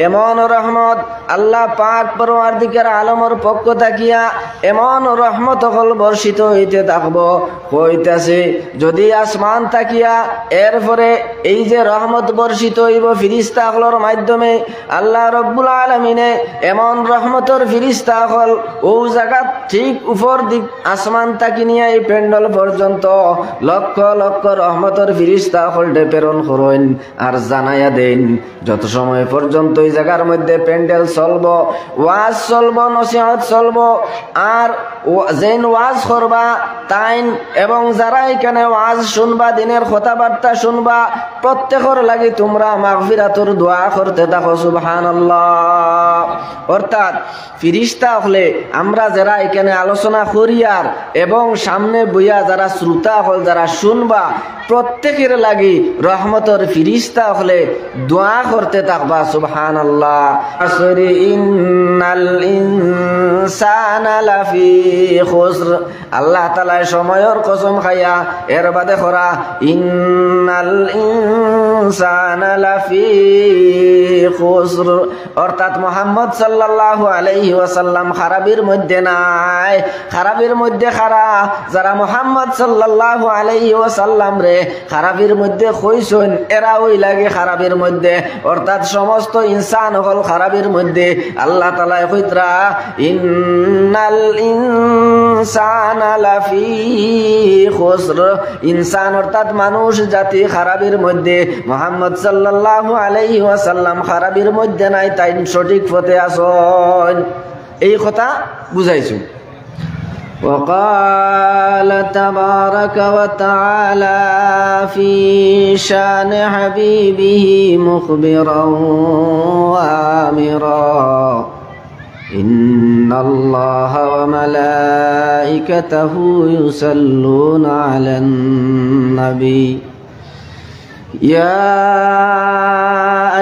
এমন রহমত আল্লাহ পাক পরওয়ারদিগার আলমের পক্ষ থাকিয়া এমন রহমত হল বর্ষিত হইতে থাকবো হইতাছে যদি আসমান থাকিয়া এরপরে এই যে রহমত বর্ষিত হইব ফিরিস্তা হলর মাধ্যমে আল্লাহ রব্বুল আলামিনে এমন রহমতের ফিরিস্তা হল ও জায়গা ঠিক উপর দিক আসমান থাকি নিয়ে এই প্যান্ডেল পর্যন্ত লক্ষ লক্ষ রহমতের ফিরিস্তা হল প্রেরণ করেন আর জানাইয়া দেন যত সময় পর্যন্ত এই জায়গার মধ্যে প্যান্ডেল চলবো ওয়াজ চলবো নসিহত চলবো আর যেন ওয়াজ করবা তাইন এবং যারা এখানে ওয়াজ শুনবা দিনের কথাবার্তা শুনবা প্রত্যেকের লাগি তোমরা মাগফিরাতুর দোয়া করতে থাকো সুবহানাল্লাহ। অর্থাৎ ফিরিস্তা হলে আমরা যারা এখানে আলোচনা করিয়ার এবং সামনে বইয়া যারা শ্রোতা হল যারা শুনবা প্রত্যেকের লাগি রহমতের ফিরিস্তা হলে দোয়া করতে থাকবা সুবহানাল্লাহ। আসরি ইন্নাল ইনসানা লাফি খুসর আল্লাহ তাআলা সময়ের কসম খাইয়া এর বাদে করা ইন্নাল ইনসানা লাফি খুসর অর্থাৎ মুহাম্মদ সাল্লাল্লাহু আলাইহি ওয়াসাল্লাম খারাপের মধ্যে নাই, খারাপের মধ্যে খারা যারা মুহাম্মদ সাল্লাল্লাহু আলাইহি ওয়াসাল্লাম রে খারাপের মধ্যে কইছেন এরা ওই লাগে খারাপের মধ্যে অর্থাৎ সমস্ত ইনসান হল খারাপের মধ্যে। আল্লাহ তাআলা কইতরা ইন্নাল ইনসানা লাফি খুসর ইনসান অর্থাৎ মানুষ জাতি খারাপের মধ্যে মুহাম্মদ সাল্লাল্লাহু আলাইহি ওয়াসাল্লাম খারাপের মধ্যে নাই তাই সঠিক পথে আসন এই কথা বুঝাইছো। وقال تبارك وتعالى في شان حبيبه مخبرا وآمرا إن الله وملائكته يصلون على النبي يا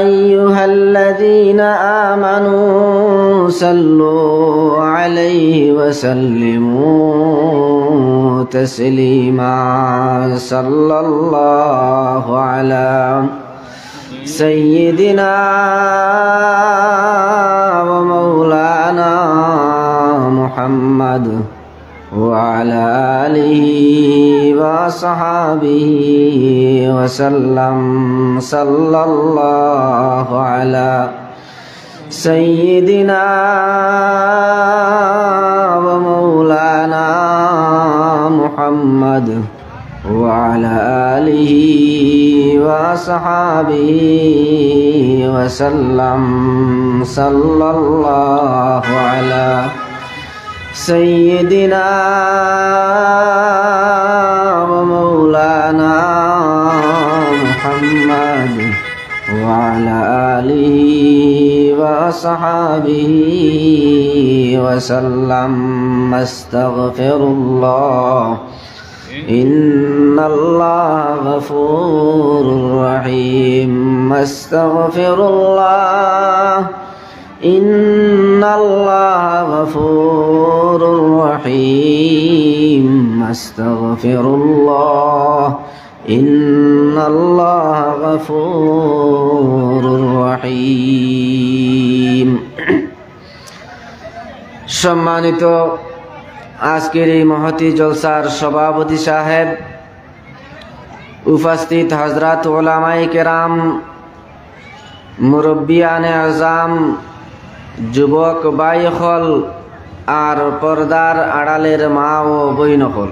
أيها الذين آمنوا صلوا عليه وسلموا تسليما صلى الله على سيدنا ومولانا محمد وعلى آله وصحابه وسلم صلى الله على سيدنا ومولانا محمد وعلى آله وصحابه وسلم صلى الله على سيدنا ومولانا محمد وعلى آله وصحابه وسلم استغفر الله إن الله غفور رحيم استغفر الله إن الله غفور رحيم استغفر الله إن الله غفور رحيم সম্মানিত আজকের এই মহতি জলসার সভাপতি সাহেব, উপস্থিত হযরত উলামায়ে কেরাম, মুরব্বিয়ানে আজম, যুবক ভাইসকল আর পর্দার আড়ালের মা ও বইনসকল,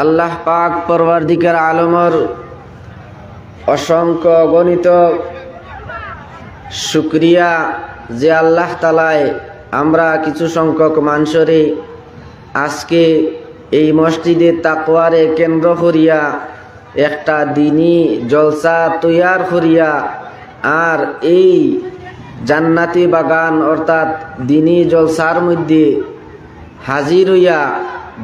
আল্লাহ পাক পরওয়ারদিগার আলমের অসংখ্য গণিত শুকরিয়া যে আল্লাহ তাআলাই আমরা কিছু সংখ্যক মানুষরে আজকে এই মসজিদে তাকওয়ারে কেন্দ্র করিয়া একটা দিনী জলসা তৈয়ার করিয়া আর এই জান্নাতি বাগান অর্থাৎ দিনী জলসার মধ্যে হাজির হইয়া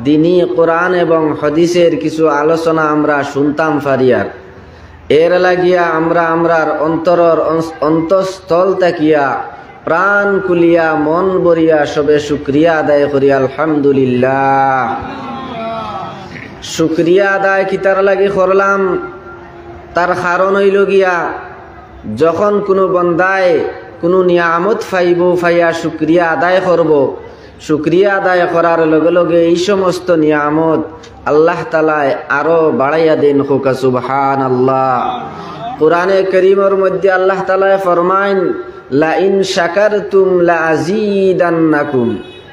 দিনী কোরআন এবং হাদিসের কিছু আলোচনা আমরা শুনতাম ফারিয়ার এর লাগিয়া আমরা আমরার অন্তরর অন্তঃস্থল তাকিয়া প্রাণ কুলিয়া মন বরিয়া সবে শুকরিয়া আদায় করি আলহামদুলিল্লাহ। শুকরিয়া আদায় কিতার লাগি করলাম তার কারণ হইল গিয়া যখন কোনো বন্দায় কোনো নিয়ামত ফাইব ফাইয়া শুক্রিয়া আদায় করব, শুক্রিয়া আদায় করার লগে লগে এই সমস্ত নিয়ামত আল্লাহ তাআলা আরো বাড়াইয়া দেন। হোক সুবহানাল্লাহ। কোরআনে কারীমের মধ্যে আল্লাহ তাআলা ফরমায়েন, লা ইন শাকারতুম লা আযীদান্নাকুম।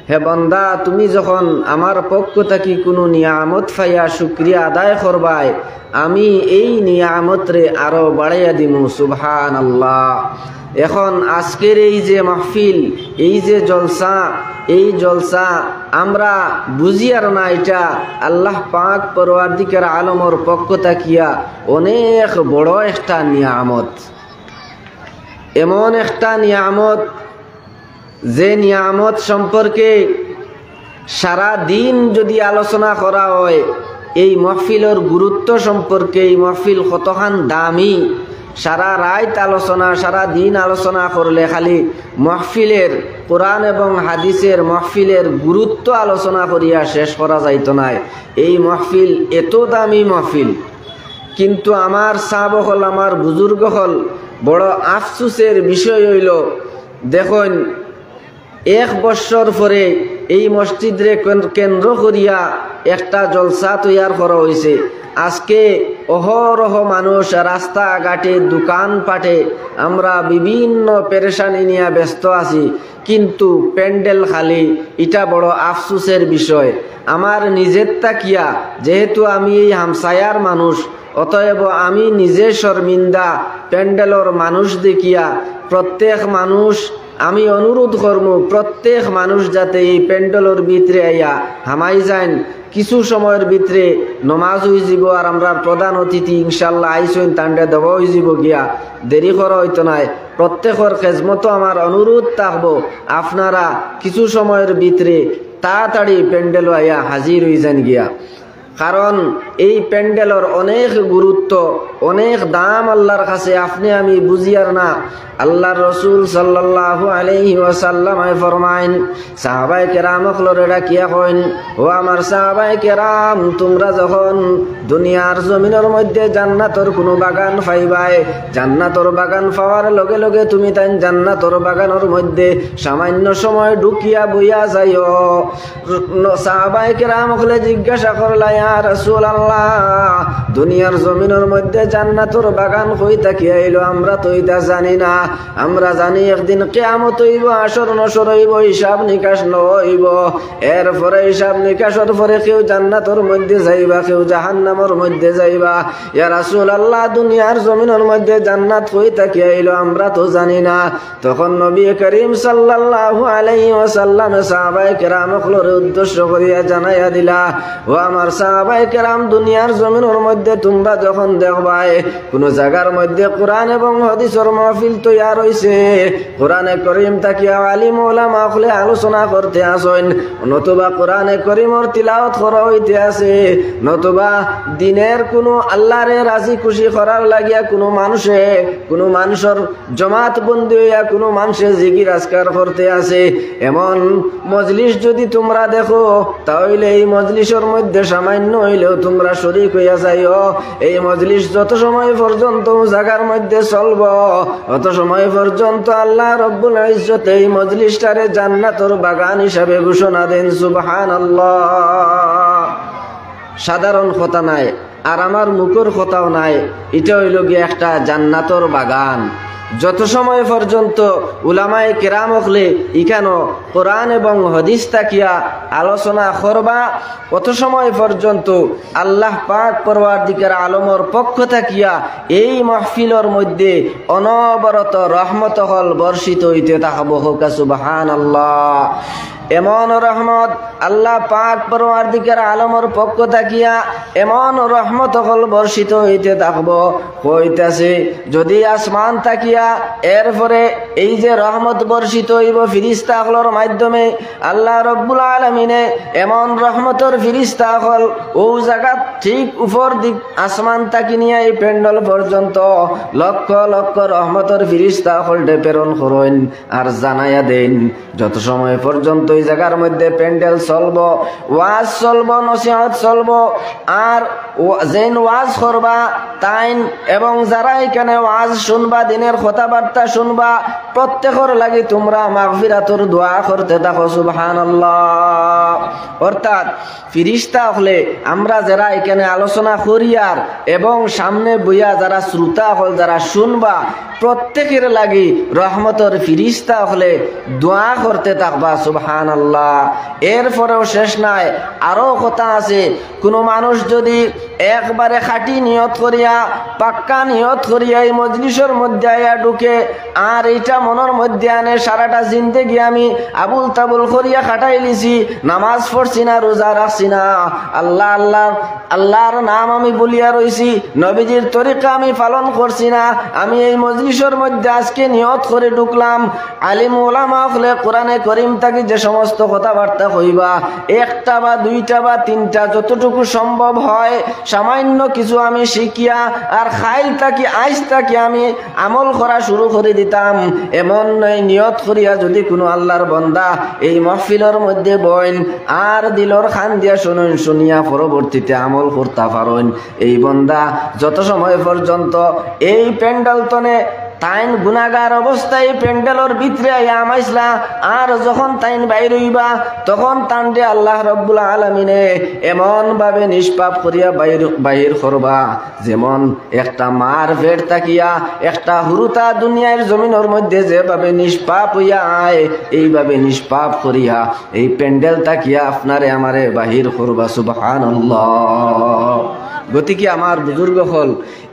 হে বান্দা, তুমি যখন আমার পক্ষ থেকে কোনো নিয়ামত ফাইয়া শুক্রিয়া আদায় করবাই, আমি এই নিয়ামতরে আরো বাড়াইয়া দিমু। সুবহানাল্লাহ। এখন আজকের এই যে মাহফিল, এই যে জলসা, এই জলসা আমরা বুঝি আর না, এটা আল্লাহ পাক পরওয়ারদিগার আলমের পক্ষ থাকিয়া অনেক বড় একটা নিয়ামত। এমন একটা নিয়ামত যে নিয়ামত সম্পর্কে সারা দিন যদি আলোচনা করা হয়, এই মাহফিলের গুরুত্ব সম্পর্কে, এই মাহফিল কতখান দামি, সারা রাত আলোচনা, সারা দিন আলোচনা করলে খালি মাহফিলের কোরআন এবং হাদিসের মাহফিলের গুরুত্ব আলোচনা করিয়া শেষ করা যাইত না। এই মাহফিল এত দামি মাহফিল, কিন্তু আমার সাহাব হল, আমার বুজুর্গ হল, বড় আফসোসের বিষয় হইল, দেখুন 1 বছর পরে এই মসজিদরে কেন্দ্র করিয়া একটা জলসা তৈয়ার করা হয়েছে। আজকে অহরহ মানুষ রাস্তাঘাটে, দোকানপাটে আমরা বিভিন্ন পেরেশানি নিয়ে ব্যস্ত আছি, কিন্তু প্যান্ডেল খালি। এটা বড় আফসোসের বিষয়। আমার নিজের তাকিয়া, যেহেতু আমি এই হামসায়ার মানুষ, অতএব আমি নিজে শর্মিন্দা প্যান্ডেলর মানুষ দেখিয়া। প্রত্যেক মানুষ, আমি অনুরোধ করব, প্রত্যেক মানুষ যাতে এই প্যান্ডেলর ভিতরে আইয়া হামাই যান। কিছু সময়ের ভিতরে নমাজ হয়ে যাব, আর আমরা প্রধান অতিথি ইনশাল্লাহ আইসইন, তান্ডে দেওয়া হয়ে যাব গিয়া, দেরি করা হইতো নাই। প্রত্যেকের খেজমতো আমার অনুরোধ থাকবো, আপনারা কিছু সময়ের ভিতরে তাড়াতাড়ি প্যান্ডেল আইয়া হাজির হয়ে যান গিয়া। কারণ এই প্যান্ডেলর অনেক গুরুত্ব, অনেক দাম আল্লাহর কাছে, আপনি আমি বুঝিয়ার না। আল্লাহর রসুল সাল্লাল্লাহু আলাইহি ওয়াসাল্লাম ফরমাইন, সাহাবায়ে কেরামকে ডাকিয়া কইন, ও আমার সাহাবায়ে কেরাম, তোমরা যখন দুনিয়ার জমিনের মধ্যে জান্নাতর কোনো বাগান পাইবাই, জান্নাতর বাগান পাওয়ার লগে লগে তুমি তাই জান্নাতর বাগানের মধ্যে সামান্য সময় ঢুকিয়া বইয়া যাইও। সাহাবায়ে কেরামকে জিজ্ঞাসা করলা, ইয়া রাসূলুল্লাহ, দুনিয়ার জমিনের মধ্যে জান্নাতর বাগান কই থাকি আইলো? আমরা তো এটা জানি না। আমরা জানি একদিন কিয়ামত হইব, আসর নসর হইব, হিসাব নিকাশ হইব। এরপরে হিসাব নিকাশের পরে কেউ জান্নাতের মধ্যে যাইবা, কেউ জাহান্নামের মধ্যে যাইবা। ইয়া রাসূলুল্লাহ, দুনিয়ার জমিনের মধ্যে জান্নাত কই থাকি আইলো? আমরা তো জানি না। তখন নবী করিম সাল্লাল্লাহু আলাইহি ওয়াসাল্লাম সাহাবায়ে কেরামকে উদ্দেশ্য করিয়া জানাইয়া দিলা, ও আমার সাহাবায়ে কেরাম, দুনিয়ার জমিনের মধ্যে তোমরা যখন দেখবাই কোন জায়গার মধ্যে কোরআন এবং হাদিসের মাহফিল তৈয়ার হইছে, কোরআনে করিম তাকিয়া আলিম ওলামা হলে আলোচনা করতে আসেন, নতুবা কোরআনে করিমর তিলাওয়াত করা হইতে আছে, নতুবা দিনের কোনো আল্লাহরে রাজি খুশি করার লাগিয়া কোনো মানুষের জমাত বন্দী হইয়া কোনো মানুষে জিকির আজকার করতে আছে, এমন মজলিস যদি তোমরা দেখো, তাহলে এই মজলিসের মধ্যে সামান্য হইলেও তোমরা শরীক হইয়া যাইও। এই মজলিস যত সময় পর্যন্ত জায়গার মধ্যে চলব, অত সময় পর্যন্ত আল্লাহ রব্বুল ইজ্জত এই মজলিসটারে জান্নাতের বাগান হিসাবে ঘোষণা দেন। সুবহানাল্লাহ। সাধারণ কথা নাই, আর আমার মুখের কথাও নাই, এটা হইল গিয়ে একটা জান্নাতের বাগান। যত সময় পর্যন্ত উলামায়ে কেরাম হলে ইখানো কোরআন এবং হাদিস তাকিয়া আলোচনা করবা, কত সময় পর্যন্ত আল্লাহ পাক পরওয়ারদিগার আলমের পক্ষ থাকিয়া এই মাহফিলের মধ্যে অনবরত রহমত হল বর্ষিত হইতে থাকবো। হোক সুবহানাল্লাহ। এমন রহমত আল্লাহ পাক পরওয়ারদিগার আলমের পক্ষ থাকিয়া এমন রহমত হল বর্ষিত হইতে থাকবো, হইতাছে যদি আসমান তাকিয়া এরপরে এই যে রহমত বর্ষিত হইব ফিরিস্তা হলর মাধ্যমে, আল্লাহ রব্বুল আলামিনে এমন রহমতের ফিরিস্তা হল ও জায়গা ঠিক উপর দিক আসমান তাকি নিয়ে এই প্যান্ডেল পর্যন্ত লক্ষ লক্ষ রহমতের ফিরিস্তা হল প্রেরণ করেন আর জানাইয়া দেন, যত সময় পর্যন্ত জায়গার মধ্যে প্যান্ডেল চলবো, ওয়াজ চলবো, নসিহত চলবো। আর যেন ওয়াজ করবা তাইন এবং যারা এখানে ওয়াজ শুনবা, দিনের কথাবার্তা শুনবা, প্রত্যেকের লাগি তোমরা মাগফিরাতুর দোয়া করতে থাকো সুবহানাল্লাহ। অর্থাৎ ফিরিস্তা হলে আমরা যারা এখানে আলোচনা করিয়ার এবং সামনে বইয়া যারা শ্রোতা হল, যারা শুনবা, প্রত্যেকের লাগি রহমতের ফিরিস্তা হলে দোয়া করতে থাকবা সুবহানাল্লাহ। এরপরেও শেষ নাই, আরো কথা আছে। কোনো মানুষ যদি একবারে খাঁটি নিয়ত করিয়া, পাক্কা নিয়ত করিয়া এই মজলিসের মধ্যে আয়া ঢুকে, আর এইটা মনের মধ্যে আনে সারাটা জিন্দেগি আমি আবুল তাবুল করিয়া খাটাই লিছি, নামাজ পড়ছি না, রোজা রাখছি না, আল্লাহ আল্লাহ আল্লাহর নাম আমি বলিয়া রইছি, নবীজির তরিকা আমি পালন করছি না, আমি এই মজলিসের মধ্যে আজকে নিয়ত করে ঢুকলাম। আলিম ওলামা হলে কোরআনে করিম থাকি যে সমস্ত কথাবার্তা কইবা, একটা বা দুইটা বা তিনটা যতটুকু সম্ভব হয় সামান্য কিছু আমি শিখিয়া আর খাইল থাকি আইস থাকি আমি আমল করা শুরু করে দিতাম। এমন নয়, নিয়ত করিয়া যদি কোনো আল্লাহর বন্দা এই মাহফিলের মধ্যে বইন আর দিলর খান দিয়া শুনুন, শুনিয়া পরবর্তীতে আমল করতে পারেন, এই বন্দা যত সময় পর্যন্ত এই প্যান্ডেল তনে তাইন গুনাগার অবস্থায় প্যান্ডেলের ভিতরে আমাইসলা, আর যখন তাইন বাইর হইবা তখন তান্ডে আল্লাহ রব্বুল আলামিনে এমন ভাবে নিষ্পাপ করিয়া বাহির করবা, যেমন একটা মার পেট তাকিয়া একটা হুরুতা দুনিয়ার জমিনের মধ্যে যেভাবে নিষ্পাপ হইয়া আয়, এইভাবে নিষ্পাপ করিয়া এই প্যান্ডেল তাকিয়া আপনারে আমারে বাহির করবা সুবহানাল্লাহ। গতিকে আমার বুজুর্গ হল,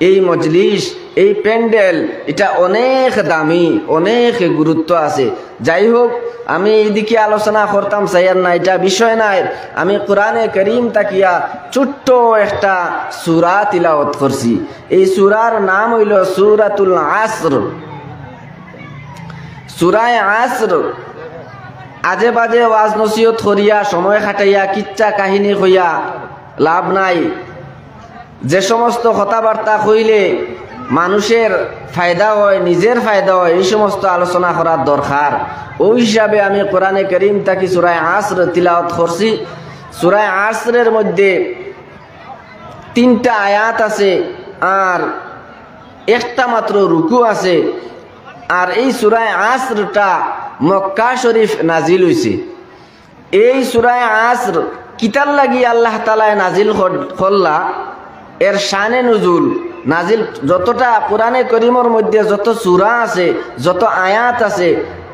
এই মজলিস, এই প্যান্ডেল, এটা অনেক দামি, অনেক গুরুত্ব আছে। যাই হোক, আমি এইদিকে আলোচনা করতাম চাইয়ার না, এটা বিষয় নাই। আমি কোরআনে করিম তাকিয়া ছোট্ট একটা সূরা তিলাওয়াত করছি। এই সূরার নাম হইল সূরাতুল আসর। সূরায়ে আসর আজে বাজে ওয়াজ নসিহত করিয়া সময় খাটাইয়া কিচ্ছা কাহিনী কইয়া লাভ নাই। যে সমস্ত কথাবার্তা কইলে মানুষের ফায়দা হয়, নিজের ফায়দা হয়, এই সমস্ত আলোচনা করার দরকার। ওই হিসাবে আমি কোরআনে করিম তাকি সূরায়ে আসর তিলাওয়াত করছি। সূরায়ে আসরের মধ্যে 3টা আয়াত আছে আর একটা মাত্র রুকু আছে। আর এই সূরায়ে আসরটা মক্কা শরীফ নাজিল হইছে। এই সূরায়ে আসর কিতার লাগি আল্লাহ তাআলা নাজিল করলা, এর শানে নুজুল নাজিল, যতটা কোরআনে করিমের মধ্যে যত সূরা আছে, যত আয়াত আছে,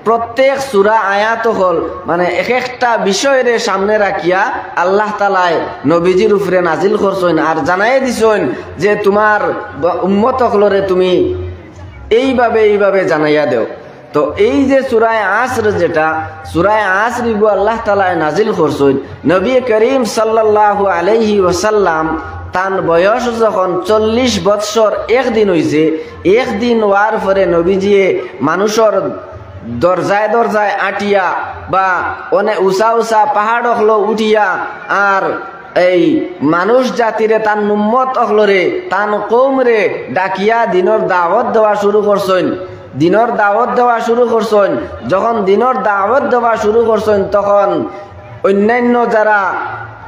প্রত্যেক সূরা আয়াত হল মানে এক একটা বিষয়ের সামনে রাখিয়া আল্লাহ তাআলা নবীজির উপরে নাজিল করছেন আর জানাই দিছেন যে তোমার উম্মত হলরে তুমি এইভাবে জানাইয়া দেও। তো এই যে সূরায়ে আসর, যেটা সূরায়ে আসর গো আল্লাহ তাআলা নাজিল করছেন, নবী করিম সাল্লাল্লাহু আলাইহি ওয়াসাল্লাম তান বয়স যখন 40 বৎসর একদিন হইছে, একদিন হওয়ার পরে নবীজিয়ে মানুষের দরজায় দরজায় আটিয়া বা অনেক উঁচা উঁচা পাহাড় হলো উঠিয়া আর এই মানুষ জাতিরে তান উম্মত অখলরে তান কওমরে ডাকিয়া দিনের দাওয়াত দেওয়া শুরু করছেন। দিনের দাওয়াত দেওয়া শুরু করছেন। যখন দিনের দাওয়াত দেওয়া শুরু করছেন তখন অন্যান্য যারা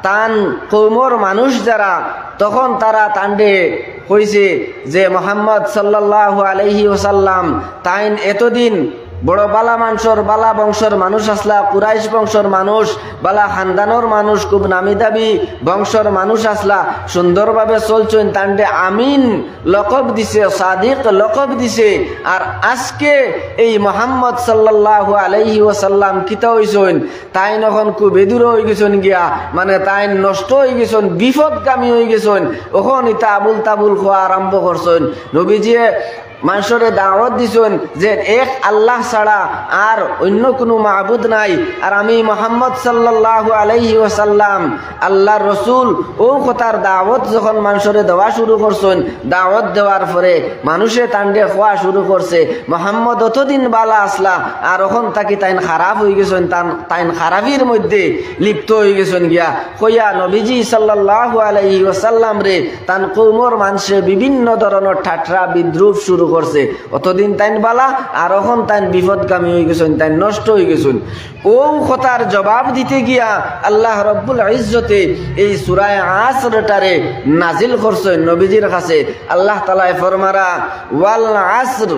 তান কওমর মানুষ যারা, তখন তারা তান্ডে কইছে যে মুহাম্মদ সাল্লাল্লাহু আলাইহি ওয়াসাল্লাম তাইন এতদিন বড় বালা মানুষের, বালা বংশের মানুষ আসলা, কুরাইশ বংশের মানুষ, বালা খানদানোর মানুষ, খুব নামি দাবি বংশের মানুষ আসলা, সুন্দরভাবে চলছেন, তান্ডে আমিন লকব দিছে, সাদিক লকব দিছে। আর আজকে এই মুহাম্মদ সাল্লাল্লাহু আলাইহি ওয়াসাল্লাম কিতা হইছেন, তাই এখন খুব বেদুর হয়ে গেছেন গিয়া, মানে তাই নষ্ট হয়ে গেছেন, বিপদগামী হয়ে গেছেন। ওখন ইতা আবুল তাবুল খোয়া আরম্ভ করছেন। নবীজিয়ে মানুষরে দাওয়াত দিছেন যে এক আল্লাহ ছাড়া আর অন্য কোনো মাবুদ নাই, আর আমি মুহাম্মদ সাল্লাল্লাহু আলাইহি ওয়াসাল্লাম আল্লাহর রসুল। ও কথার দাওয়াত যখন মানুষরে দেওয়া শুরু করছেন, দাওয়াত দেওয়ার পরে মানুষে তান্ডে খোয়া শুরু করছে, মুহাম্মদ অতদিন বালা আসলা আর এখন তাকে তাইন খারাপ হয়ে গেছেন, তাইন খারাপির মধ্যে লিপ্ত হয়ে গেছেন গিয়া কইয়া নবীজি সাল্লাল্লাহু আলাইহি ওয়াসাল্লাম রে তান কওমর মানুষে বিভিন্ন ধরনের ঠাট্টা বিদ্রুপ শুরু করছে অতদিন তাইন বালা আর এখন তাইন বিপদগামী হয়ে গেছেন তাইন নষ্ট হয়ে গেছেন ও কথার জবাব দিতে গিয়া আল্লাহ রব্বুল ইজ্জতে এই সূরা আসরটারে নাজিল করছেন নবীজির কাছে আল্লাহ তাআলা ফরমারা ওয়াল আসর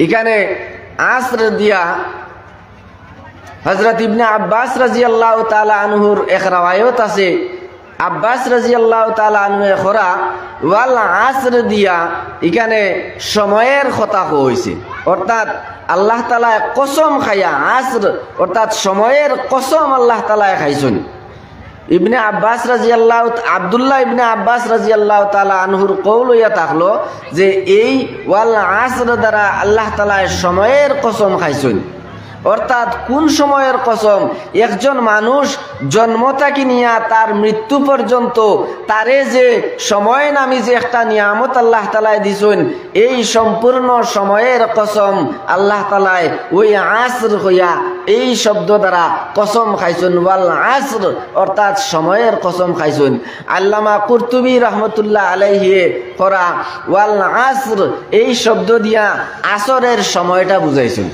এখানে আসর দিয়া হযরত ইবনে আব্বাস রাদিয়াল্লাহু তাআলা আনহুর এক রওয়ায়াত আছে আব্বাস রাদিয়াল্লাহু তাআলা আনহু খরা ওয়াল আসর দিয়া এখানে সময়ের কথা কইছে অর্থাৎ আল্লাহ তাআলা কসম খায়া আসর অর্থাৎ সময়ের কসম আল্লাহ তাআলা খাইছেন ইবনে আব্বাস রাদিয়াল্লাহু আব্দুল্লাহ ইবনে আব্বাস রাদিয়াল্লাহু তাআলা আনহুর কওল ইয়া থাকলো যে এই ওয়াল আসর দ্বারা আল্লাহ তাআলা সময়ের কসম খাইছেন অর্থাৎ কোন সময়ের কসম একজন মানুষ জন্ম থেকে নিয়া তার মৃত্যু পর্যন্ত তারে যে সময় নামি যে একটা নিয়ামত আল্লাহ তাআলা দিছেন এই সম্পূর্ণ সময়ের কসম আল্লাহ তাআলা ওই আসর হইয়া এই শব্দ দ্বারা কসম খাইছেন ওয়াল আসর অর্থাৎ সময়ের কসম খাইছেন আল্লামা কুরতুবী রাহমাতুল্লাহ আলাইহি করা ওয়াল আসর এই শব্দ দিয়া আসরের সময়টা বুঝাইছেন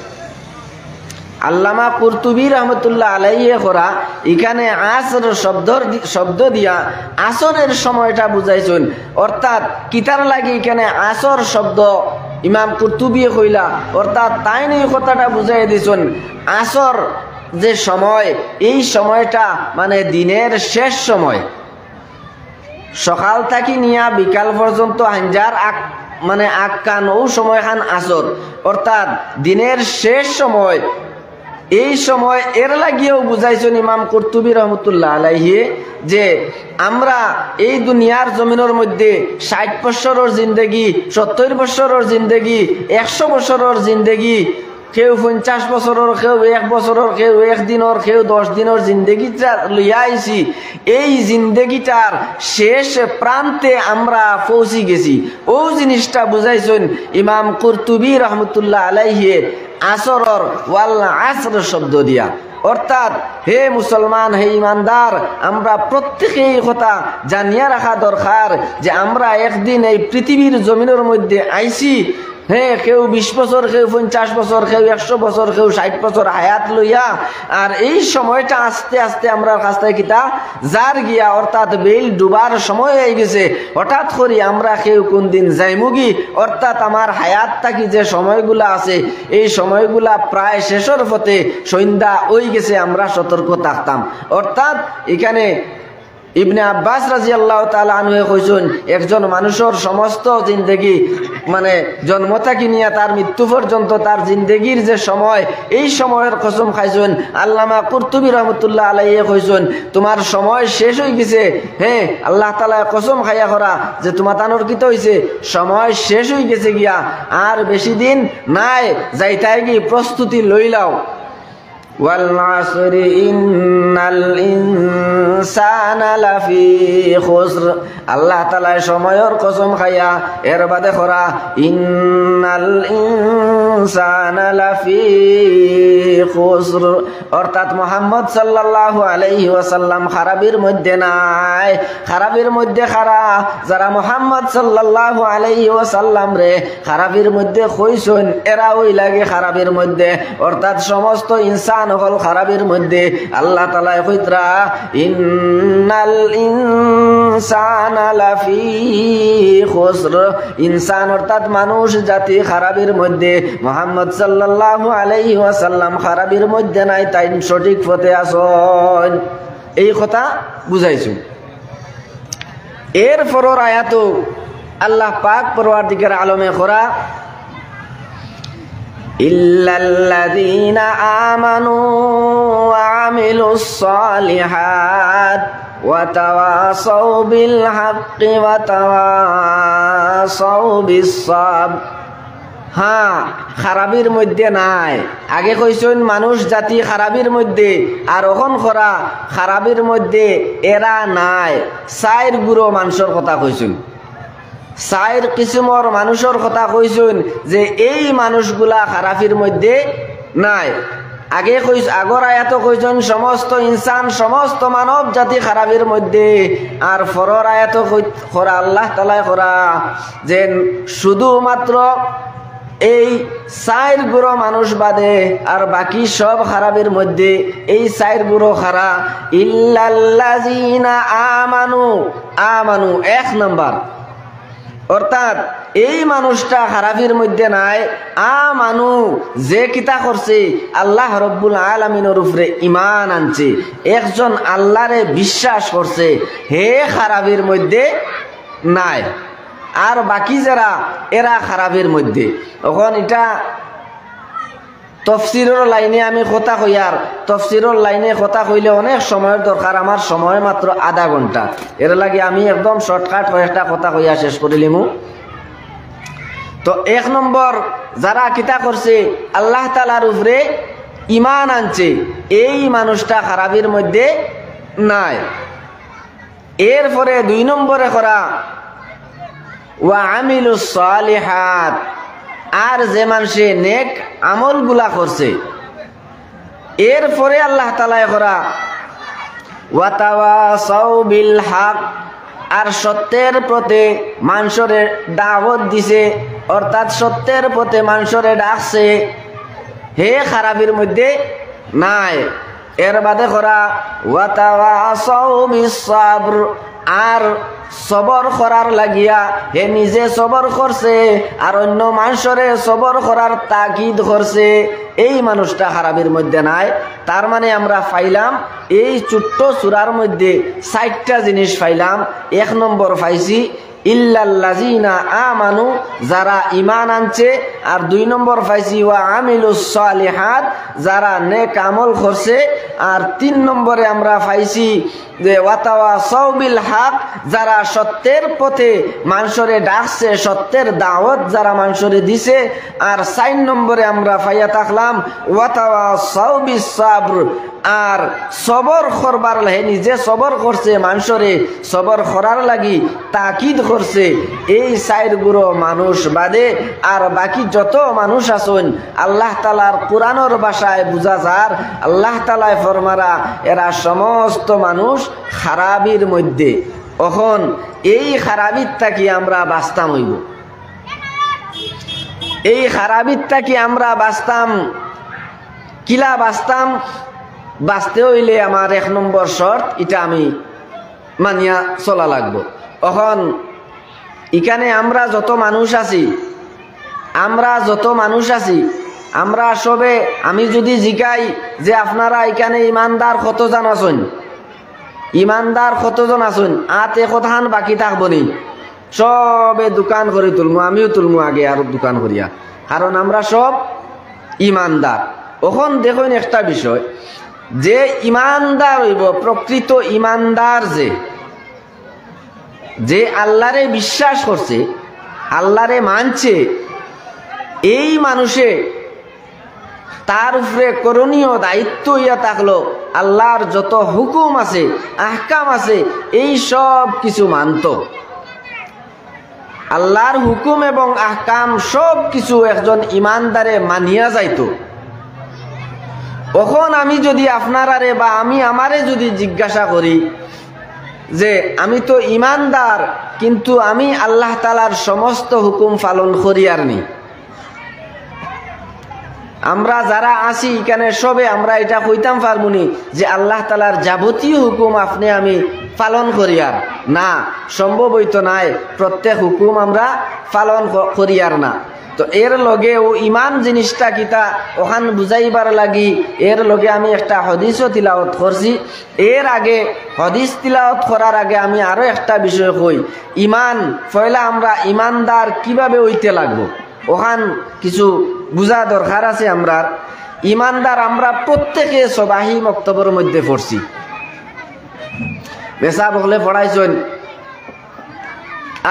আল্লামা কুরতুবী রহমতুল্লাহ আলাইহি করা এখানে আসর শব্দ দিয়া আসরের সময়টা বুঝাইছেন অর্থাৎ কিতার লাগে এখানে আসর শব্দ ইমাম কুরতুবী কইলা অর্থাৎ তাই এই কথাটা বুঝাই দিছেন আসর যে সময় এই সময়টা মানে দিনের শেষ সময় সকাল থেকে নিয়া বিকাল পর্যন্ত হাঞ্জার মানে আকান ও সময়খান আসর অর্থাৎ দিনের শেষ সময় এই সময় এর লাগিয়েও বুঝাইছেন ইমাম কুরতুবী রহমতুল্লাহ আলাইহি যে আমরা এই দুনিয়ার জমিনের মধ্যে 60 বছরের জিন্দেগি 70 বছরের জিন্দেগি 100 বছরের জিন্দেগি কেউ 50 বছরের কেউ 1 বছরের কেউ 1 দিনের কেউ 10 দিনের জিন্দেগিটা লইয়া আইছি এই জিন্দেগিটার শেষ প্রান্তে আমরা পৌঁছি গেছি ও জিনিসটা বুঝাইছেন ইমাম কুরতুবী রহমতুল্লাহ আলাইহি আসরর ওয়াল আসর শব্দ দিয়া অর্থাৎ হে মুসলমান হে ইমানদার আমরা প্রত্যেকেই এই কথা জানিয়া রাখা দরকার যে আমরা একদিন এই পৃথিবীর জমিনের মধ্যে আইছি হ্যাঁ কেউ 20 বছর কেউ 50 বছর কেউ 100 বছর কেউ 60 বছর হায়াত লইয়া আর এই সময়টা আস্তে আস্তে আমরা কাছ থেকে কিতা জার গিয়া অর্থাৎ বেল ডুবার সময় হয়ে গেছে হঠাৎ করে আমরা কেউ কোন দিন যাইমুগি অর্থাৎ আমার হায়াত থাকি যে সময়গুলা আছে এই সময়গুলা প্রায় শেষের পথে সন্ধ্যা হয়ে গেছে আমরা সতর্ক থাকতাম অর্থাৎ এখানে ইবনে আব্বাস রাদিয়াল্লাহু তাআলা আনহু কইছেন একজন মানুষের সমস্ত জিন্দেগি মানে জন্ম থেকে নিয়ে তার মৃত্যু পর্যন্ত তার জিন্দেগির যে সময় এই সময়ের কসম খাইছেন আল্লামা কুরতুবী রহমতুল্লাহ আলাইহি কইছেন তোমার সময় শেষ হয়ে গেছে হ্যাঁ আল্লাহ তাআলা কসম খাইয়া করা যে তোমার তানোর কিতা হইছে সময় শেষ হয়ে গেছে গিয়া আর বেশি দিন নাই যাইতাই কি প্রস্তুতি লইলাও والعصر إن الإنسان لفي خسر আল্লাহ তাআলা সময়ের কসম খাইয়া এর বাদে করা ইন্নাল ইনসানা লাফি খুসর অর্থাৎ মুহাম্মদ সাল্লাল্লাহু আলাইহি ওয়াসাল্লাম খারাপের মধ্যে নাই খারাপের মধ্যে খারা যারা মুহাম্মদ সাল্লাল্লাহু আলাইহি ওয়াসাল্লাম রে খারাপের মধ্যে কইছেন এরা ওই লাগে খারাপের মধ্যে অর্থাৎ সমস্ত ইনসান হল খারাপের মধ্যে আল্লাহ তাআলা কইতরা ইন্নাল ইনসানা লাফি খুসর ইনসান অর্থাৎ মানুষ জাতি খারাপের মধ্যে মুহাম্মদ সাল্লাল্লাহু আলাইহি ওয়াসাল্লাম খারাপের মধ্যে নাই তাই সঠিক পথে আসন এই কথা বুঝাইছো এর পরের আয়াত আল্লাহ পাক পরওয়ারদিগার আলমে করা ইল্লাল্লাযীনা আমানু ওয়া আমিলুস সালিহাত ওয়া তাওয়াসাউ বিল হাক্কি ওয়া তাওয়াসাউ বিস সাবর হ্যাঁ খারাপের মধ্যে নাই আগে কইছেন মানুষ জাতি খারাপের মধ্যে আর এখন করা খারাপের মধ্যে এরা নাই চাইর গুরো মানুষের কথা কইছেন চাইর কিসিমর মানুষের কথা কইছেন যে এই মানুষগুলা খারাপের মধ্যে নাই আগে আগর আয়াত কইছেন সমস্ত ইনসান সমস্ত মানব জাতি খারাপের মধ্যে, আর পরের আয়াত করা আল্লাহ তাআলা করা যে শুধুমাত্র এই 4 গুরু মানুষ বাদে আর বাকি সব খারাপের মধ্যে এই 4 গুরু খারা ইল্লাল্লাযিনা আমানু। আমানু 1 নাম্বার, অর্থাৎ এই মানুষটা খারাপের মধ্যে নাই। আমানু যে কিতা করছে আল্লাহ রব্বুল আলামিনের উপরে ঈমান আনছে, একজন আল্লাহরে বিশ্বাস করছে, হে খারাপের মধ্যে নাই। আর বাকি যারা এরা খারাপের মধ্যে। এখন এটা তফসিরের লাইনে আমি কথা কই, আর তফসিরের লাইনে কথা কইলে অনেক সময়ের দরকার, আমার সময় মাত্র আধা ঘন্টা। এর লাগে আমি একদম শর্টকাট কয়েকটা কথা কইয়া শেষ করিলিমু। তো 1 নম্বর যারা কিতা করছে আল্লাহ তাআলার উপরে ঈমান আনছে, এই মানুষটা খারাপের মধ্যে নাই। এরপরে 2 নম্বরে করা ওয়া আমিলুস সালিহাত, আর যে মানুষে নেক আমলগুলা করছে। এরপরে আল্লাহ তাআলা করা ওয়া তাওয়াসাউ বিল হক, আর সত্যের পথে মানুষরে দাওয়াত দিছে, অর্থাৎ সত্যের পথে মানুষরে ডাকছে, হে খারাপের মধ্যে নাই। এর বাদে করা ওয়া তাওয়াসাউ বিস সাবর, আর সবর করার লাগিয়া হে নিজে সবর করছে আর অন্য মানুষরে সবর করার তাকিদ করছে, এই মানুষটা খারাপের মধ্যে নাই। তার মানে আমরা পাইলাম এই ছোট্ট সূরার মধ্যে 4টা জিনিস পাইলাম। 1 নম্বর পাইছি ইল্লাল্লাযিনা আমানু, যারা ঈমান আনছে, আর 2 নম্বর পাইছি ওয়া আমিলুস সালিহাত, যারা নেক আমল করছে, আর 3 নম্বরে আমরা পাইছি যে ওয়া তাওয়াসাউ বিল হক, যারা সত্যের পথে মানুষরে ডাকছে, সত্যের দাওয়াত যারা মানুষরে দিছে, আর 4 নম্বরে আমরা পাইয়া থাকলাম ওয়া তাওয়াসাউ বিস সাবর, আর সবর করবার লাগে নিজে সবর করছে, মানুষরে সবর করার লাগি তাকিদ করছে। এই 4 গুরু মানুষ বাদে আর বাকি যত মানুষ আছেন আল্লাহ তাআলার কোরআনের ভাষায় বুঝা যার আল্লাহ তাআলা ফরমারা এরা সমস্ত মানুষ খারাপির মধ্যে। এখন এই খারাপির থাকি আমরা বাঁচতাম হইব, এই খারাপির থাকি আমরা বাঁচতাম কিলা বাঁচতাম? বাঁচতে হইলে আমার 1 নম্বর শর্ত এটা আমি মানিয়া চলা লাগবো। এখন এখানে আমরা যত মানুষ আছি আমরা সবে, আমি যদি জিগাই যে আপনারা এখানে ইমানদার কতজন আছেন, ইমানদার কতজন আছেন, আতে কথান বাকি থাকবো নি? সবে দোকান করে তুলমু, আমিও তুলমু আগে আর দোকান করিয়া, কারণ আমরা সব ইমানদার। এখন দেখুন একটা বিষয়, যে ইমানদার হইব প্রকৃত ইমানদার, যে আল্লাহরে বিশ্বাস করছে, আল্লাহরে মানছে, এই মানুষে তার উপরে করণীয় দায়িত্ব ইয়া থাকলো আল্লাহর যত হুকুম আছে আহকাম আছে এই সব কিছু মানত। আল্লাহর হুকুম এবং আহকাম সব কিছু একজন ইমানদারে মানিয়া যাইত। এখন আমি যদি আপনারারে বা আমি আমারে যদি জিজ্ঞাসা করি যে আমি তো ইমানদার কিন্তু আমি আল্লাহ তাআলার সমস্ত হুকুম পালন করি আর নি, আমরা যারা আছি এখানে সবে আমরা এটা কইতাম পারবনি যে আল্লাহ তাআলার যাবতীয় হুকুম আপনি আমি পালন করি আর না, সম্ভব হইতো নাই, প্রত্যেক হুকুম আমরা পালন করি আর না। তো এর লগে ও ইমান জিনিসটা কিতা ওখান বুঝাইবার লাগি এর লগে আমি একটা হাদিসও তিলাওয়াত করছি। এর আগে হাদিস তিলাওয়াত করার আগে আমি আরো একটা বিষয় কই, ইমান পয়লা আমরা ইমানদার কিভাবে হইতে লাগবো ওখান কিছু বুঝা দরকার আছে। আমরা ইমানদার আমরা প্রত্যেকে সবাহি মক্তবের মধ্যে পড়ছি, বেসা বকলে পড়াইছেন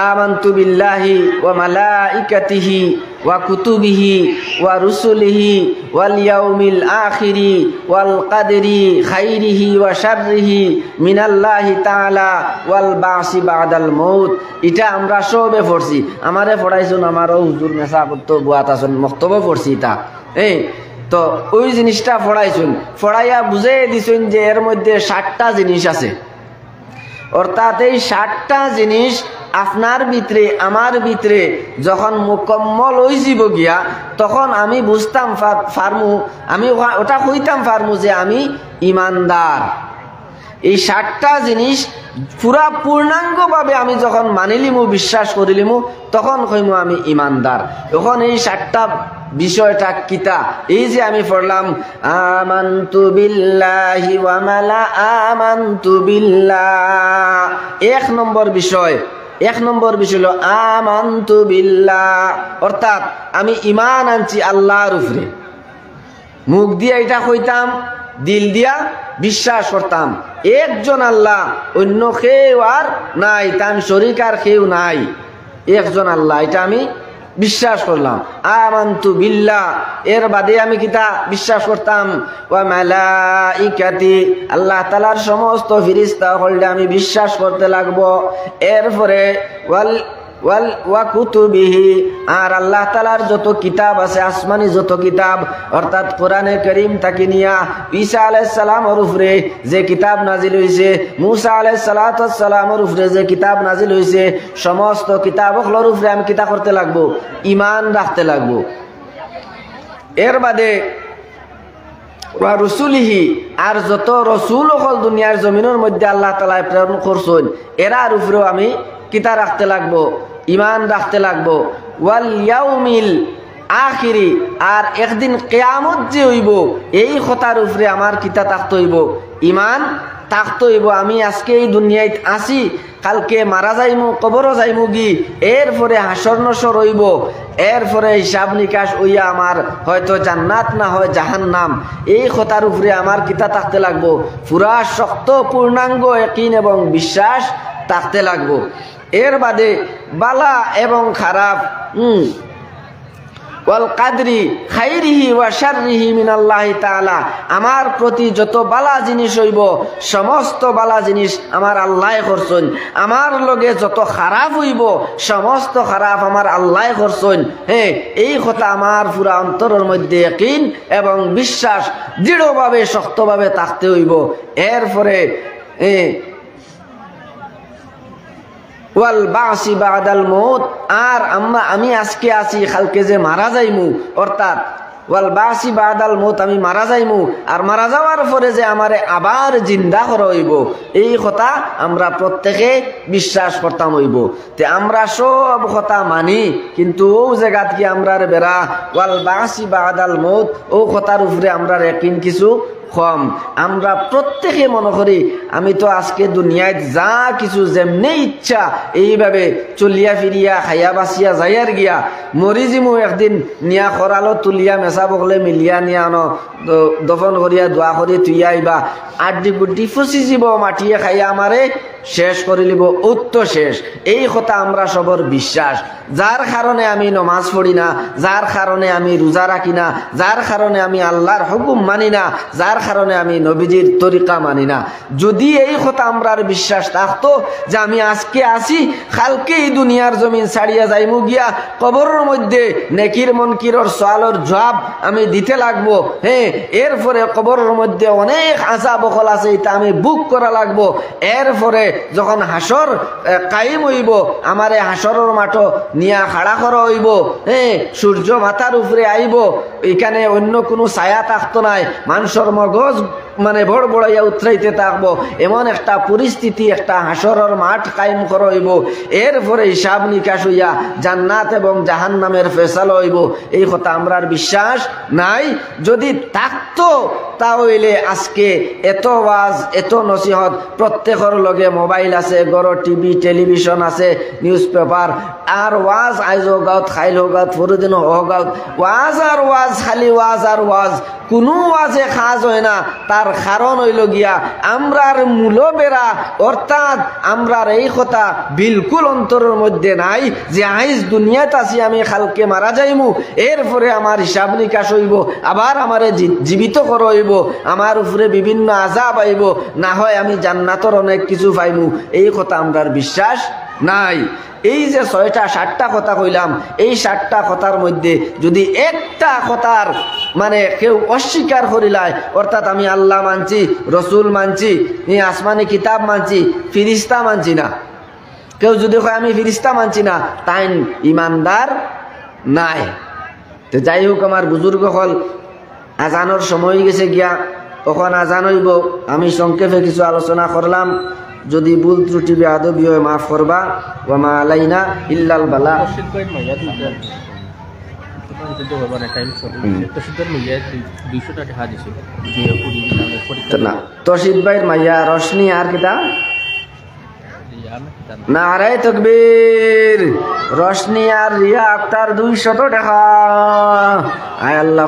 আমানতু বিল্লাহি ওয়া মালাইকাতিহি ওয়া কুতুবিহি ওয়া রুসুলিহি ওয়াল ইয়াউমিল আখিরি ওয়াল কদরি খাইরিহি ওয়া শাররিহি মিনাল্লাহি তাআলা ওয়াল বাসি বাদাল মউত। এটা আমরা সবে পড়ছি, আমারে পড়াইছেন আমারও হুজুর মেসা করতে বুয়াত আছেন মক্তবে পড়ছি তা। তো ওই জিনিসটা পড়াইছেন, পড়াইয়া বুঝাই দিছেন যে এর মধ্যে 60টা জিনিস আছে। অর্থাৎ এই 60টা জিনিস আপনার ভিতরে আমার ভিতরে যখন মুকম্মল হয়ে যাব গিয়া, তখন আমি বুঝতাম ফার্মু, আমি ওটা কইতাম ফার্মু যে আমি ইমানদার। এই 60টা জিনিস পুরা পূর্ণাঙ্গভাবে আমি যখন মানিলিমু, বিশ্বাস করিলিমু, তখন কইমু আমি ইমানদার। তখন এই 60টা বিষয়টা কিতা, এই যে আমি পড়লাম আমানতু বিল্লাহি ওয়া মালা আমানতু বিল্লাহ, এক নম্বর বিষয় হলো আমানতু বিল্লাহ, অর্থাৎ আমি ঈমান আনছি আল্লাহর উপরে। মুখ দিয়ে এটা কইতাম, দিল দিয়া বিশ্বাস করতাম একজন আল্লাহ, অন্য কেউ আর নাই, তার শরীক আর কেউ নাই, একজন আল্লাহ, এটা আমি বিশ্বাস করলাম। আমানতু বিল্লাহ, এর বাদে আমি কিতা বিশ্বাস করতাম ওয়া মালাইকাতি, আল্লাহ তাআলার সমস্ত ফেরেশতা হলটা আমি বিশ্বাস করতে লাগবো। এরপরে ওয়া কুতুবিহি, আর আল্লাহ তাআলার যত কিতাব আছে, আসমানি যত কিতাব, অর্থাৎ কোরআনে কারীম থেকে নিয়া ঈসা আলাইহিস সালামের উপরে যে কিতাব নাজিল হইছে, মূসা আলাইহিস সালামের উপরে যে কিতাব নাজিল হইছে, সমস্ত কিতাবগুলোর উপরে আমি কিতা করতে লাগবো, ঈমান রাখতে লাগবো। এর বাদে ওয়া রসুলিহি, আর যত রসুল হল দুনিয়ার জমিনের মধ্যে আল্লাহ তাআলা প্রেরণ করছেন, এরার উপরেও আমি কিতা রাখতে লাগবো, ঈমান রাখতে লাগবো। ওয়াল ইয়াউমিল আখিরি, আর একদিন কিয়ামত যে হইব, এই কথার উপরে আমার কিতা থাকতে হইব, ঈমান থাকতে হইব। আমি আজকে এই দুনিয়ায় আসি, কালকে মারা যাইমু, কবরও যাইমু গি, এরপরে হাসর নসর হইব, এরপরে হিসাব নিকাশ হইয়া আমার হয়তো জান্নাত না হয় জাহান্নাম, এই কথার উপরে আমার কিতা থাকতে লাগবো, পুরা শক্ত পূর্ণাঙ্গ ইয়াকিন এবং বিশ্বাস থাকতে লাগবো। এর বাদে বালা এবং খারাপ, ওয়াল কাদরি খাইরিহি ওয়া শাররিহি মিনাল্লাহি তাআলা, আমার প্রতি যত বালা জিনিস হইব, সমস্ত বালা জিনিস আমার আল্লাহ করছেন। আমার লগে যত খারাপ হইব, সমস্ত খারাপ আমার আল্লাহ করছেন। হ্যাঁ, এই কথা আমার পুরা অন্তরের মধ্যে ইয়াকিন এবং বিশ্বাস দৃঢ়ভাবে শক্তভাবে থাকতে হইব। এরপরে ওয়াল বাসি বাদাল মউত, আর আমি আজকে আছি, কালকে যে মারা যাইমু, অর্থাৎ ওয়াল বাসি বাদাল মউত, আমি মারা যাইমু, আর মারা যাওয়ার পরে যে আমারে আবার জিন্দা করা হইব, এই কথা আমরা প্রত্যেকে বিশ্বাস করতাম হইব। তে আমরা সব কথা মানি, কিন্তু ও জায়গাত কি আমরা বেড়া ওয়াল বাসি বাদাল মউত, ও কথার উপরে আমরা ইয়াকিন কিছু কম। আমরা প্রত্যেকে মনে করি আমি তো আজকে দুনিয়ায় যা কিছু যেমনি ইচ্ছা এইভাবে চলিয়া ফিরিয়া খাইয়া বাসিয়া যাইয়ার গিয়া, মরিজিমু একদিন নিয়া খরালো তুলিয়া মেসা বকলে মিলিয়া নিয়া দফন করিয়া দোয়া করি তুইয়া আইবা, আড্ডি গুড্ডি ফুসি যাব, মাটিয়ে খাইয়া আমারে শেষ করে লিব, উত্ত শেষ। এই কথা আমরা সবর বিশ্বাস, যার কারণে আমি নমাজ পড়ি না, যার কারণে আমি রোজা রাখি না, যার কারণে আমি আল্লাহর হুকুম মানি না, যার কারণে আমি নবীজির তরিকা মানি না। যদি এই কথা আমরার বিশ্বাস থাকতো যে আমি আজকে আসি, কালকে এই দুনিয়ার জমিন ছাড়িয়া যাইমু গিয়া, কবরের মধ্যে নেকির মনকিরর সওয়ালের জবাব আমি দিতে লাগবো, হ্যাঁ, এরপরে কবরের মধ্যে অনেক আযাব বকল আছে, এটা আমি বুক করা লাগবো, এরপরে যখন হাসর কায়েম হইব, আমারে হাসরের মাঠ নিয়া খাড়া করা হইব, হ্যাঁ, সূর্য মাথার উপরে আইব, এখানে অন্য কোনো ছায়া থাকতো নাই, মানুষের মগজ মানে বড় বড়াইয়া উতরাইতে থাকবো, এমন একটা পরিস্থিতি, একটা হাসরের মাঠ কায়েম করা হইব। এরপরে হিসাব নিকাশ হইয়া জান্নাত এবং জাহান্নামের ফয়সালা হইব। এই কথা আমরার বিশ্বাস নাই। যদি থাকতো তাহলে আজকে এত ওয়াজ, এত নসিহত, প্রত্যেকের লগে মোবাইল আছে, গড় টিভি টেলিভিশন আছে, নিউজ পেপার, আর ওয়াজ আইজ গাঁত, খাইল গাঁত, ফরুদিন গাঁত, ওয়াজ আর ওয়াজ, খালি ওয়াজ আর ওয়াজ, কোনো ওয়াজে খাজ হয় না। তার কারণ হইল গিয়া আমরার মূল বেড়া, অর্থাৎ আমরার এই কথা বিলকুল অন্তরের মধ্যে নাই যে আইজ দুনিয়াত আছি, আমি কালকে মারা যাইমু, এরপরে আমার হিসাব নিকাশ হইব, আবার আমারে জীবিত করা হইব, আমার উপরে বিভিন্ন আযাব আইব, না হয় আমি জান্নাতের অনেক কিছু পাইমু। এই কথা আমরার বিশ্বাস নাই। এই যে 6টা 7টা কথা কইলাম, এই 7টা কথার মধ্যে যদি একটা কথার মানে কেউ অস্বীকার করিলায়, অর্থাৎ আমি আল্লাহ মানছি, রসুল মানছি, এই আসমানি কিতাব মানছি, ফিরিস্তা মানছি না, কেউ যদি কয় আমি ফিরিস্তা মানছি না, তাই ইমানদার নাই। তো যাই হোক, আমার বুজুর্গ হল আজানোর সময় গেছে গিয়া, তখন আজান হইব। আমি সংক্ষেপে কিছু আলোচনা করলাম, যদি ভুল ত্রুটি বেয়াদবি হয় মাফ করবা। ওয়া মা আলাইনা ইল্লাল বালা। তশিদ ভাইয়ের মাইয়া রশনি আর কিতা নারায়ে তাকবীর, রশনি আর রিয়া আক্তার 200 টাকা। আয় আল্লাহ।